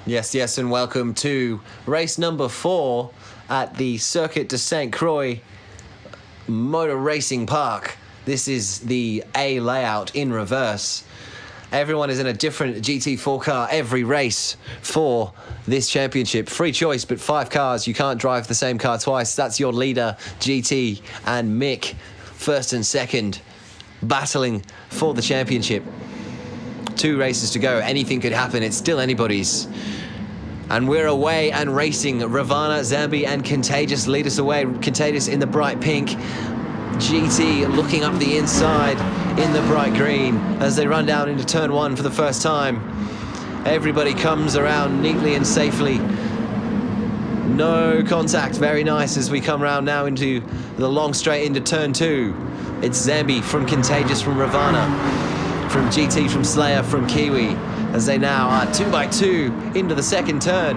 Yes, and welcome to race number 4 at the Circuit de St. Croix Motor Racing Park. This is the A layout in reverse. Everyone is in a different GT4 car every race for this championship. Free choice, but 5 cars. You can't drive the same car twice. That's your leader, GT, and Mick, first and second, battling for the championship. 2 races to go. Anything could happen. It's still anybody's. And we're away and racing. Ravana, DanZambe, and Contagious lead us away. Contagious in the bright pink. GT looking up the inside in the bright green as they run down into turn 1 for the first time. Everybody comes around neatly and safely. No contact. Very nice as we come around now into the long straight into turn 2. It's DanZambe from Contagious from Ravana, from GT from Slayer from Kiwi, as they now are 2x2 into the second turn.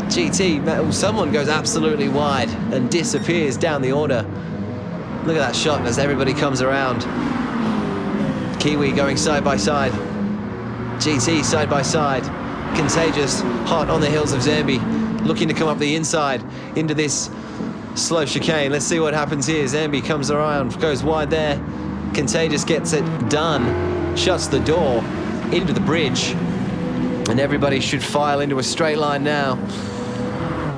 GT, someone goes absolutely wide and disappears down the order. Look at that shot as everybody comes around. Kiwi going side by side. GT side by side. Contagious, hot on the heels of DanZambe, looking to come up the inside into this slow chicane. Let's see what happens here. DanZambe comes around, goes wide there. Contagious gets it done, shuts the door into the bridge, and everybody should file into a straight line now.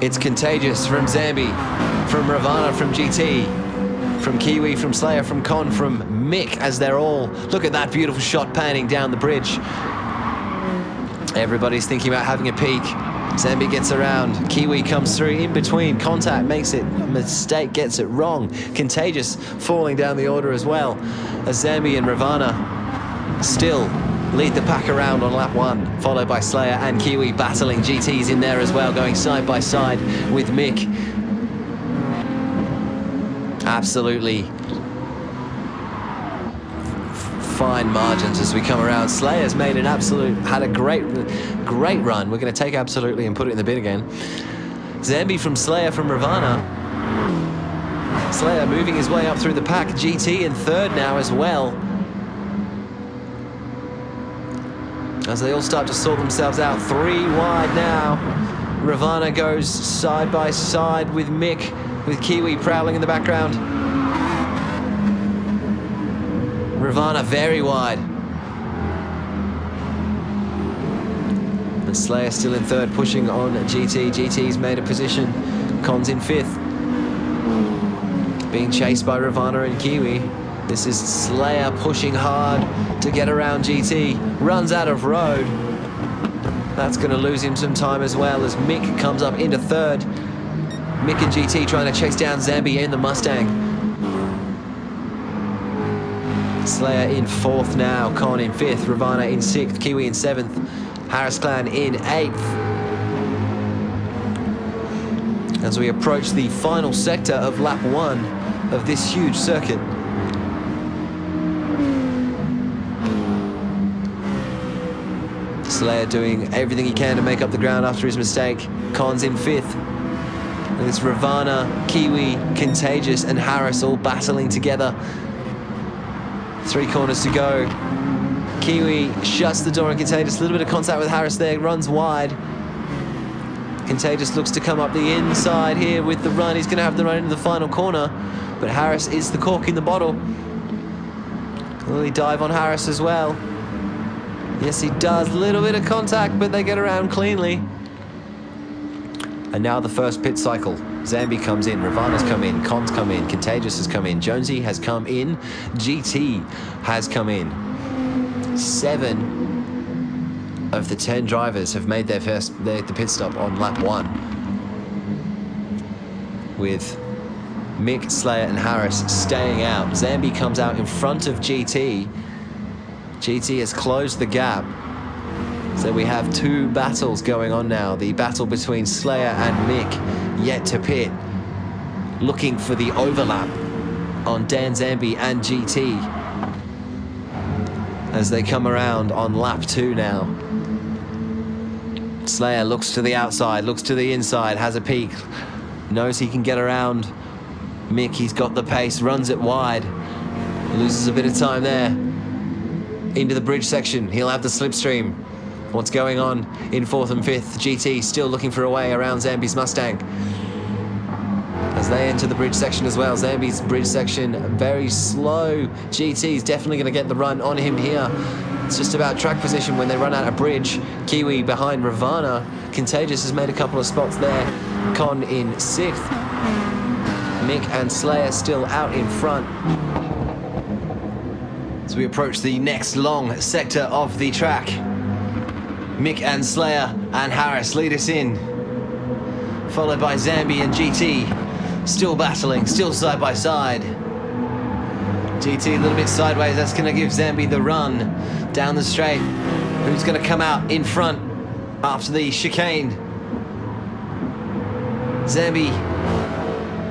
It's Contagious from DanZambe, from Ravana, from GT, from Kiwi, from Slayer, from Con, from Mick, as they're all... Look at that beautiful shot panning down the bridge. Everybody's thinking about having a peek. DanZambe gets around. Kiwi comes through in between. Contact makes it a mistake, gets it wrong. Contagious falling down the order as well, as DanZambe and Ravana still lead the pack around on lap 1, followed by Slayer and Kiwi battling. GT's in there as well, going side by side with Mick. Absolutely fine margins as we come around. Slayer's made an had a great run. We're going to take absolutely and put it in the bin again. DanZambe from Slayer from Ravana. Slayer moving his way up through the pack. GT in third now as well, as they all start to sort themselves out. 3 wide now. Ravana goes side by side with Mick, with Kiwi prowling in the background. Ravana very wide. And Slayer still in third, pushing on GT. GT's made a position. Con's in 5th. Being chased by Ravana and Kiwi. This is Slayer pushing hard to get around GT. Runs out of road. That's going to lose him some time as well, as Mick comes up into third. Mick and GT trying to chase down DanZambe in the Mustang. Slayer in 4th now, Con in 5th, Ravana in 6th, Kiwi in 7th, Harris Clan in 8th. As we approach the final sector of lap 1 of this huge circuit. Slayer doing everything he can to make up the ground after his mistake. Con's in 5th. And it's Ravana, Kiwi, Contagious, and Harris all battling together. 3 corners to go. Kiwi shuts the door on Contagious. A little bit of contact with Harris there. Runs wide. Contagious looks to come up the inside here with the run. He's going to have the run into the final corner. But Harris is the cork in the bottle. Will he dive on Harris as well? Yes, he does. A little bit of contact, but they get around cleanly. And now the first pit cycle. DanZambe comes in, Ravana's come in, Con's come in, Contagious has come in, Jonesy has come in, GT has come in. 7 of the 10 drivers have made the pit stop on lap 1. With Mick, Slayer, and Harris staying out. DanZambe comes out in front of GT. GT has closed the gap. So we have 2 battles going on now. The battle between Slayer and Mick, yet to pit, looking for the overlap on DanZambe and GT as they come around on lap 2 now. Slayer looks to the outside, looks to the inside, has a peek, knows he can get around Mick. He's got the pace, runs it wide, loses a bit of time there. into the bridge section. He'll have the slipstream. What's going on in 4th and 5th? GT still looking for a way around Zambe's Mustang as they enter the bridge section as well. Zambe's bridge section very slow. GT's definitely going to get the run on him here. It's just about track position when they run out of bridge. Kiwi behind Ravana. Contagious has made a couple of spots there. Con in 6th. Mick and Slayer still out in front. As we approach the next long sector of the track, Mick and Slayer and Harris lead us in, followed by Zambe and GT, still battling, still side by side. GT a little bit sideways, that's going to give Zambe the run down the straight. Who's going to come out in front after the chicane? Zambe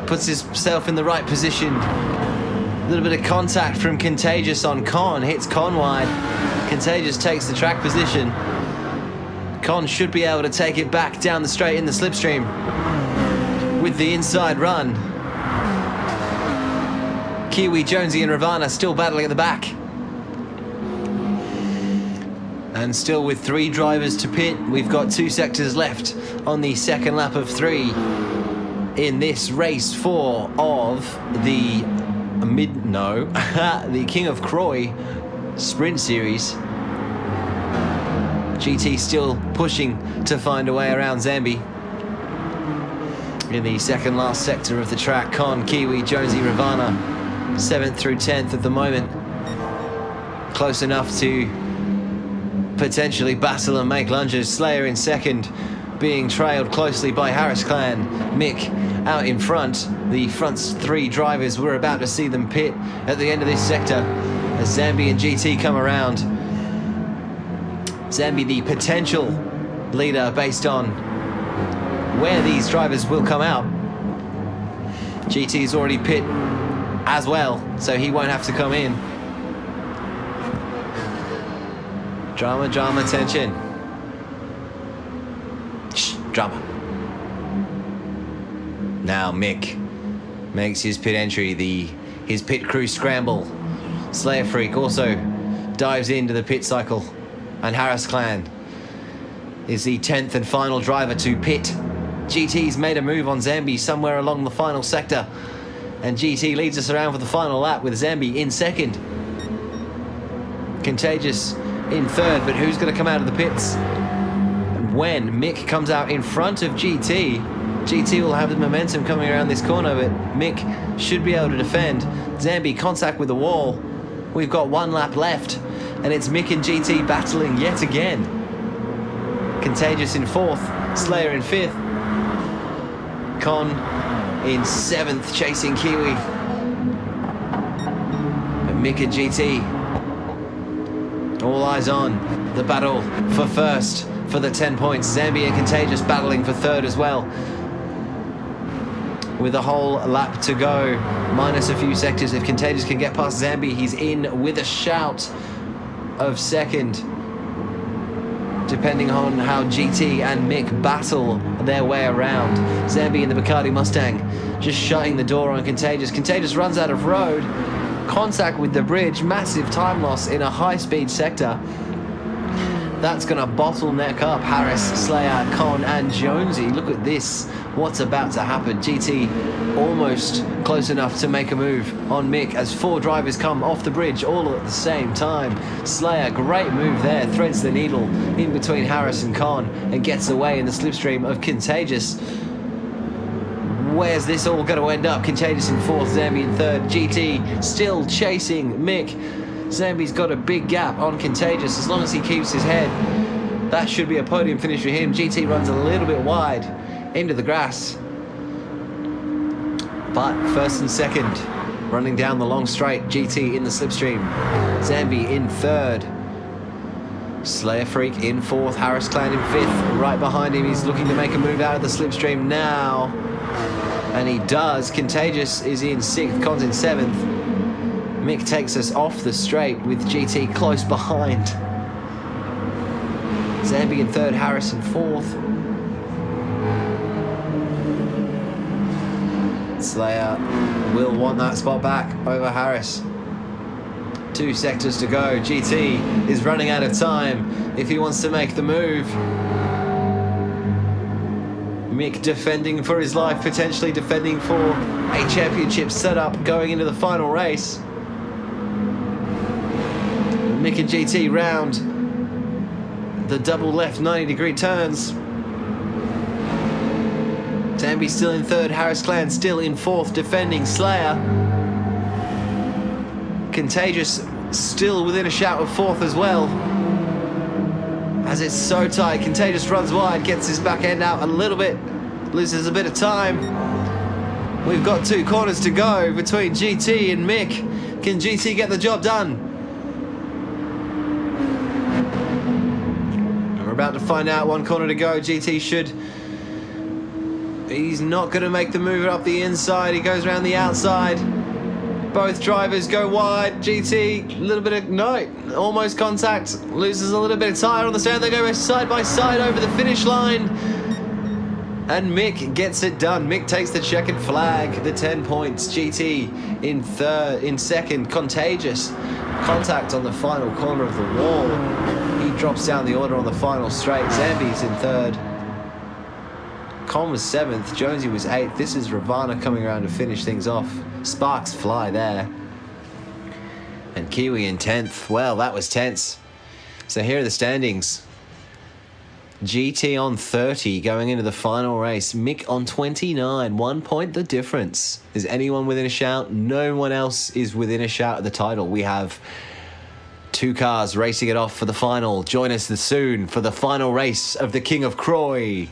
puts himself in the right position. A little bit of contact from Contagious on Con, hits Con wide. Contagious takes the track position. Con should be able to take it back down the straight in the slipstream with the inside run. Kiwi, Jonesy and Ravana still battling at the back. And still with 3 drivers to pit, we've got 2 sectors left on the second lap of 3 in this race 4 of the the King of Croix Sprint Series. GT still pushing to find a way around Zambe. In the second last sector of the track, Con, Kiwi, Jonesy, Ravana, 7th through 10th at the moment. Close enough to potentially battle and make lunges. Slayer in 2nd, being trailed closely by Harris Clan. Mick out in front. The front 3 drivers, we're about to see them pit at the end of this sector as Zambe and GT come around. Zambe the potential leader based on where these drivers will come out. GT's already pit as well, so he won't have to come in. Drama, drama, tension. Shh, drama. Now Mick makes his pit entry, his pit crew scramble. Slayer Freak also dives into the pit cycle, and Harris Clan is the 10th and final driver to pit. GT's made a move on Zambe somewhere along the final sector, and GT leads us around for the final lap with Zambe in 2nd. Contagious in 3rd, but who's going to come out of the pits? And when Mick comes out in front of GT, GT will have the momentum coming around this corner, but Mick should be able to defend. Zambe contact with the wall. We've got 1 lap left, and it's Mick and GT battling yet again. Contagious in 4th, Slayer in 5th. Con in 7th, chasing Kiwi. But Mick and GT, all eyes on the battle for 1st, for the 10 points. Zambe and Contagious battling for 3rd as well, with a whole lap to go, minus a few sectors. If Contagious can get past Zambe, he's in with a shout of 2nd, depending on how GT and Mick battle their way around. Zambe in the Bacardi Mustang just shutting the door on Contagious. Contagious runs out of road, contact with the bridge, massive time loss in a high-speed sector. That's going to bottleneck up Harris, Slayer, Con and Jonesy. Look at this, what's about to happen. GT almost close enough to make a move on Mick as 4 drivers come off the bridge all at the same time. Slayer, great move there, threads the needle in between Harris and Con and gets away in the slipstream of Contagious. Where's this all going to end up? Contagious in 4th, Zambe in 3rd, GT still chasing Mick. Zambe's got a big gap on Contagious. As long as he keeps his head, that should be a podium finish for him. GT runs a little bit wide into the grass, but 1st and 2nd running down the long straight. GT in the slipstream, Zambe in 3rd, Slayer Freak in 4th, Harris Clan in 5th. Right behind him, he's looking to make a move out of the slipstream now, and he does. Contagious is in 6th, Con's in 7th. Mick takes us off the straight with GT close behind. Zambe in 3rd, Harris in 4th. Slayer will want that spot back over Harris. 2 sectors to go. GT is running out of time if he wants to make the move. Mick defending for his life, potentially defending for a championship setup going into the final race. Mick and GT round the double left 90-degree turns. Zambe still in third, Harris Clan still in fourth, defending Slayer. Contagious still within a shout of fourth as well. As it's so tight, Contagious runs wide, gets his back end out a little bit, loses a bit of time. We've got 2 corners to go between GT and Mick. Can GT get the job done? We're about to find out. 1 corner to go. GT should... He's not going to make the move up the inside. He goes around the outside. Both drivers go wide. GT, a little bit of... No, almost contact. Loses a little bit of tyre on the stand. They go side by side over the finish line. And Mick gets it done. Mick takes the checkered flag. The 10 points. GT in second. Contagious. Contact on the final corner of the wall. He drops down the order on the final straight. Zambe's in third. Con was 7th, Jonesy was 8th. This is Ravana coming around to finish things off. Sparks fly there. And Kiwi in 10th. Well, that was tense. So here are the standings. GT on 30 going into the final race. Mick on 29. 1 point the difference. Is anyone within a shout? No one else is within a shout of the title. We have 2 cars racing it off for the final. Join us soon for the final race of the King of Croix.